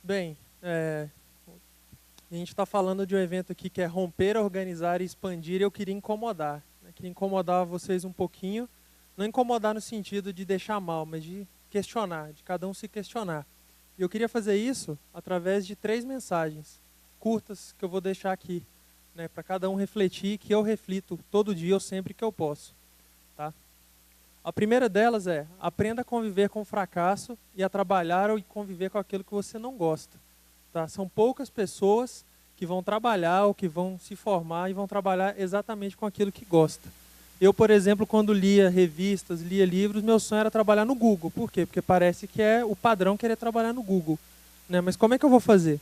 Bem, a gente está falando de um evento aqui que é romper, organizar e expandir, e eu queria incomodar. Né? Queria incomodar vocês um pouquinho, não incomodar no sentido de deixar mal, mas de questionar, de cada um se questionar. E eu queria fazer isso através de 3 mensagens curtas que eu vou deixar aqui, né, para cada um refletir, que eu reflito todo dia ou sempre que eu posso. Tá? A primeira delas é: aprenda a conviver com o fracasso e a trabalhar ou conviver com aquilo que você não gosta. Tá? São poucas pessoas que vão trabalhar ou que vão se formar e vão trabalhar exatamente com aquilo que gosta. Eu, por exemplo, quando lia revistas, lia livros, meu sonho era trabalhar no Google. Por quê? Porque parece que é o padrão querer trabalhar no Google. Né? Mas como é que eu vou fazer?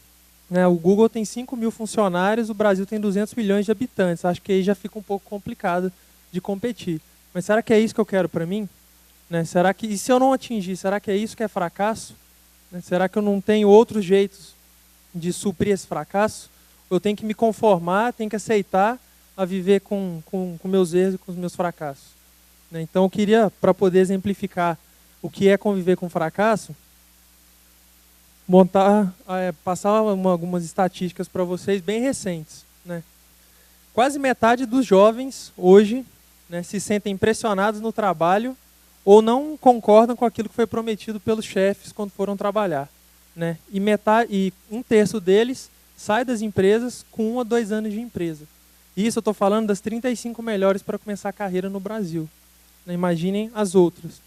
Né? O Google tem 5.000 funcionários, o Brasil tem 200 milhões de habitantes. Acho que aí já fica um pouco complicado de competir. Mas será que é isso que eu quero para mim? Né? Será que, e se eu não atingir, será que é isso que é fracasso? Né? Será que eu não tenho outros jeitos de suprir esse fracasso? Eu tenho que me conformar, tenho que aceitar a viver com meus erros e com os meus fracassos. Né? Então eu queria, para poder exemplificar o que é conviver com fracasso, passar algumas estatísticas para vocês bem recentes. Né? Quase metade dos jovens hoje, né, se sentem pressionados no trabalho ou não concordam com aquilo que foi prometido pelos chefes quando foram trabalhar. Né? E 1/3 deles sai das empresas com 1 a 2 anos de empresa. Isso eu estou falando das 35 melhores para começar a carreira no Brasil. Né? Imaginem as outras.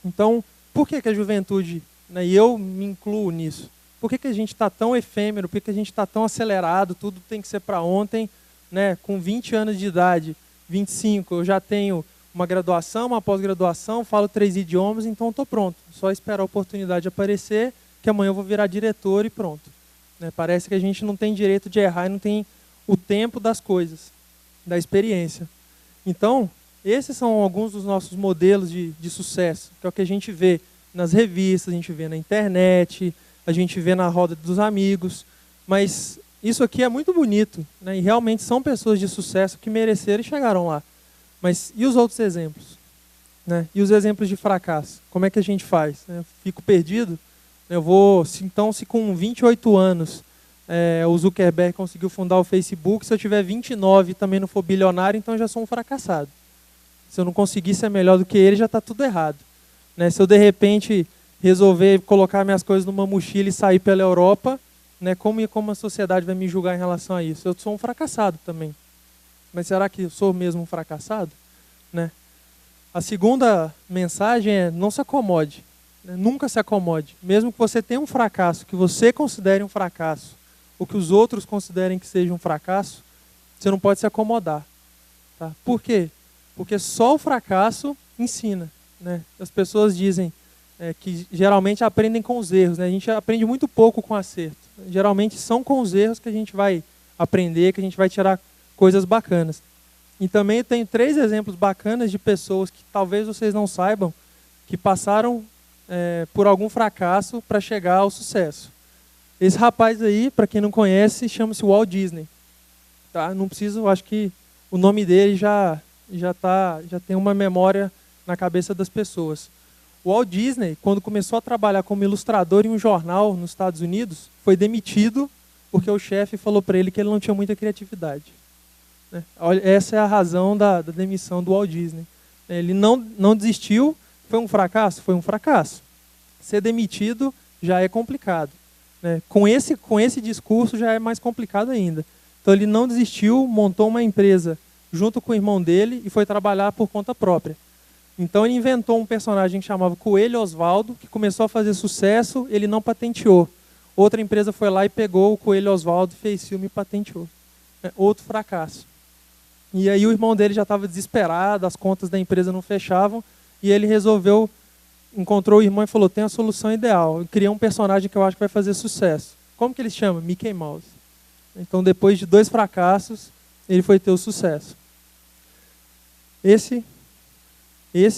Então, por que a juventude, né, e eu me incluo nisso, por que a gente está tão efêmero, por que a gente está tão acelerado, tudo tem que ser para ontem, né? Com 20 anos de idade, 25, eu já tenho uma graduação, uma pós-graduação, falo 3 idiomas, então estou pronto. Só esperar a oportunidade aparecer, que amanhã eu vou virar diretor e pronto. Né? Parece que a gente não tem direito de errar e não tem o tempo das coisas, da experiência. Então, esses são alguns dos nossos modelos de sucesso, que é o que a gente vê nas revistas, a gente vê na internet, a gente vê na roda dos amigos, mas isso aqui é muito bonito, né? E realmente são pessoas de sucesso que mereceram e chegaram lá. Mas e os outros exemplos? Né? E os exemplos de fracasso? Como é que a gente faz? Eu fico perdido? Então, se com 28 anos o Zuckerberg conseguiu fundar o Facebook, se eu tiver 29 e também não for bilionário, então eu já sou um fracassado. Se eu não conseguir ser melhor do que ele, já está tudo errado. Né? Se eu, de repente, resolver colocar minhas coisas numa mochila e sair pela Europa, né, como a sociedade vai me julgar em relação a isso? Eu sou um fracassado também. Mas será que eu sou mesmo um fracassado? Né? A segunda mensagem é: não se acomode. Né? Nunca se acomode. Mesmo que você tenha um fracasso, que você considere um fracasso, ou que os outros considerem que seja um fracasso, você não pode se acomodar. Tá? Por quê? Porque só o fracasso ensina. Né? As pessoas dizem que geralmente aprendem com os erros. Né? A gente aprende muito pouco com acerto. Geralmente são com os erros que a gente vai aprender, que a gente vai tirar coisas bacanas. E também eu tenho 3 exemplos bacanas de pessoas que talvez vocês não saibam, que passaram por algum fracasso para chegar ao sucesso. Esse rapaz aí, para quem não conhece, chama-se Walt Disney. Tá? Não preciso, acho que o nome dele já tem uma memória na cabeça das pessoas. O Walt Disney, quando começou a trabalhar como ilustrador em um jornal nos Estados Unidos, foi demitido porque o chefe falou para ele que ele não tinha muita criatividade. Né? Essa é a razão da demissão do Walt Disney. Ele não desistiu. Foi um fracasso? Foi um fracasso. Ser demitido já é complicado. Né? Com esse discurso já é mais complicado ainda. Então ele não desistiu, montou uma empresa junto com o irmão dele e foi trabalhar por conta própria. Então ele inventou um personagem que chamava Coelho Oswaldo, que começou a fazer sucesso, ele não patenteou. Outra empresa foi lá e pegou o Coelho Oswaldo, fez filme e patenteou. Outro fracasso. E aí o irmão dele já estava desesperado, as contas da empresa não fechavam, e ele encontrou o irmão e falou: tem a solução ideal, eu criei um personagem que eu acho que vai fazer sucesso. Como que ele se chama? Mickey Mouse. Então depois de 2 fracassos, ele foi ter o sucesso. Esse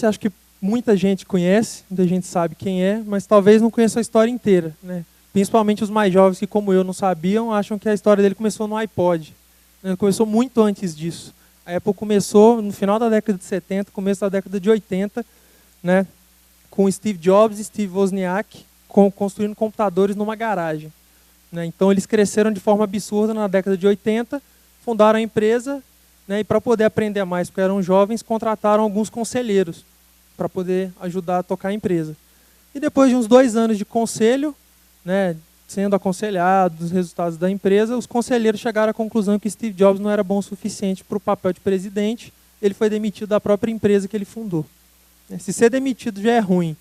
acho que muita gente conhece, muita gente sabe quem é, mas talvez não conheça a história inteira. Né? Principalmente os mais jovens que, como eu, não sabiam, acham que a história dele começou no iPod. Né? Começou muito antes disso. A Apple começou no final da década de 70, começo da década de 80, né? Com Steve Jobs e Steve Wozniak construindo computadores numa garagem. né? Então eles cresceram de forma absurda na década de 80, fundaram a empresa, né? E para poder aprender mais, porque eram jovens, contrataram alguns conselheiros para poder ajudar a tocar a empresa. E depois de uns 2 anos de conselho, né, sendo aconselhado dos resultados da empresa, os conselheiros chegaram à conclusão que Steve Jobs não era bom o suficiente para o papel de presidente. Ele foi demitido da própria empresa que ele fundou. Se ser demitido já é ruim,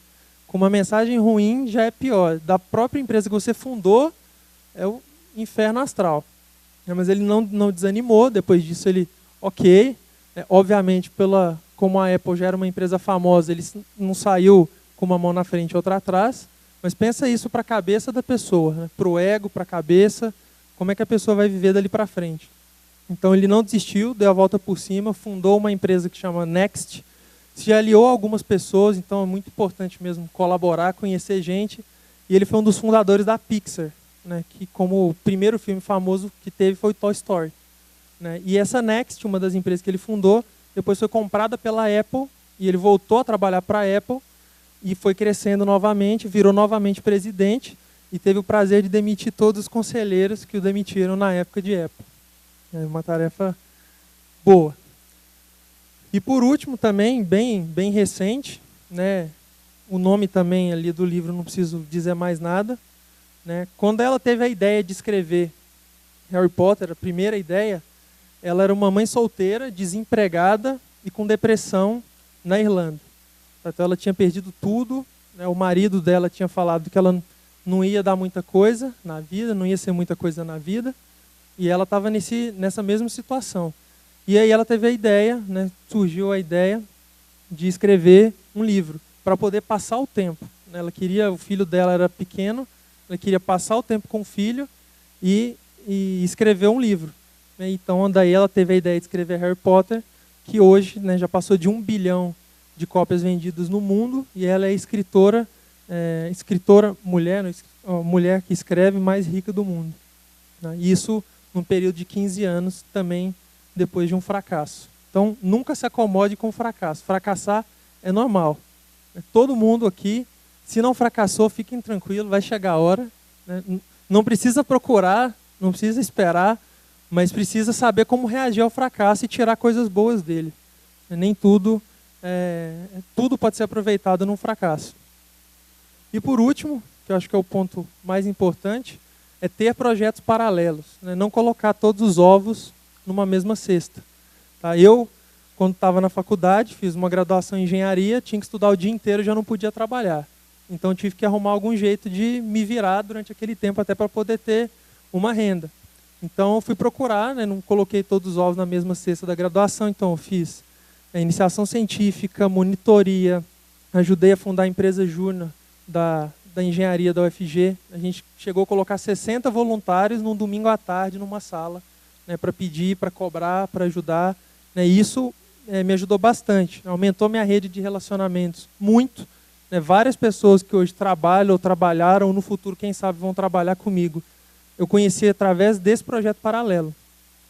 com uma mensagem ruim já é pior. Da própria empresa que você fundou, é o inferno astral. Mas ele não desanimou. Depois disso ele, obviamente, como a Apple já era uma empresa famosa, ele não saiu com uma mão na frente e outra atrás. Mas pensa isso para a cabeça da pessoa, né? Para o ego, para a cabeça, como é que a pessoa vai viver dali para frente. Então ele não desistiu, deu a volta por cima, fundou uma empresa que chama Next, se aliou a algumas pessoas, então é muito importante mesmo colaborar, conhecer gente. E ele foi um dos fundadores da Pixar, né? Que como o primeiro filme famoso que teve foi Toy Story, né? E essa Next, uma das empresas que ele fundou, depois foi comprada pela Apple, e ele voltou a trabalhar para a Apple, e foi crescendo novamente, virou novamente presidente e teve o prazer de demitir todos os conselheiros que o demitiram na época de Apple. É uma tarefa boa. E por último também, bem recente, né, o nome também ali do livro não preciso dizer mais nada, né, quando ela teve a ideia de escrever Harry Potter, a primeira ideia, ela era uma mãe solteira, desempregada e com depressão na Irlanda. Então ela tinha perdido tudo, né? O marido dela tinha falado que ela não ia dar muita coisa na vida, não ia ser muita coisa na vida, e ela estava nessa mesma situação. E aí ela teve a ideia, né? Surgiu a ideia de escrever um livro para poder passar o tempo. Ela queria, o filho dela era pequeno, ela queria passar o tempo com o filho e escrever um livro. Então daí ela teve a ideia de escrever Harry Potter, que hoje, né, já passou de 1 bilhão de cópias vendidas no mundo, e ela é escritora mulher, a mulher que escreve mais rica do mundo. Né? Isso num período de 15 anos, também depois de um fracasso. Então, nunca se acomode com o fracasso. Fracassar é normal. Todo mundo aqui, se não fracassou, fiquem tranquilos, vai chegar a hora. Né? Não precisa procurar, não precisa esperar, mas precisa saber como reagir ao fracasso e tirar coisas boas dele. Nem tudo pode ser aproveitado num fracasso. E por último, que eu acho que é o ponto mais importante, é ter projetos paralelos, né? Não colocar todos os ovos numa mesma cesta. Tá? Eu, quando estava na faculdade, fiz uma graduação em engenharia, tinha que estudar o dia inteiro e já não podia trabalhar. Então eu tive que arrumar algum jeito de me virar durante aquele tempo até para poder ter uma renda. Então eu fui procurar, né? Não coloquei todos os ovos na mesma cesta da graduação, então eu fiz iniciação científica, monitoria, ajudei a fundar a empresa júnior da engenharia da UFG. A gente chegou a colocar 60 voluntários num domingo à tarde numa sala, né, para pedir, para cobrar, para ajudar. Né, e isso me ajudou bastante, aumentou minha rede de relacionamentos muito. Né, várias pessoas que hoje trabalham ou trabalharam, ou no futuro, quem sabe, vão trabalhar comigo. Eu conheci através desse projeto paralelo.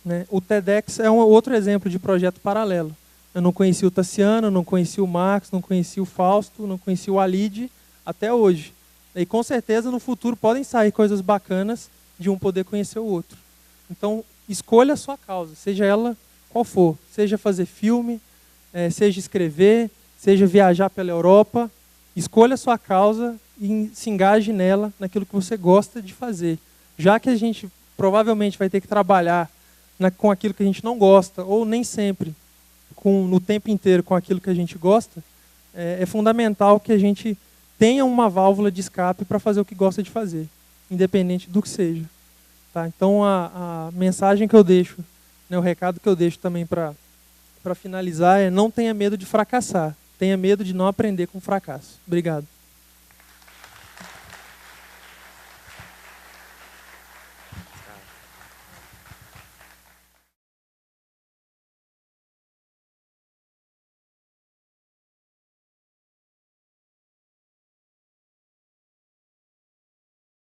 Né. O TEDx é um outro exemplo de projeto paralelo. Eu não conheci o Tassiano, não conheci o Marcos, não conheci o Fausto, não conheci o Alide, até hoje. E com certeza no futuro podem sair coisas bacanas de um poder conhecer o outro. Então, escolha a sua causa, seja ela qual for. Seja fazer filme, seja escrever, seja viajar pela Europa. Escolha a sua causa e se engaje nela, naquilo que você gosta de fazer. Já que a gente provavelmente vai ter que trabalhar com aquilo que a gente não gosta, ou nem sempre, no tempo inteiro com aquilo que a gente gosta, é fundamental que a gente tenha uma válvula de escape para fazer o que gosta de fazer, independente do que seja. Tá? Então, a mensagem que eu deixo, né, o recado que eu deixo também para finalizar é: não tenha medo de fracassar, tenha medo de não aprender com fracasso. Obrigado.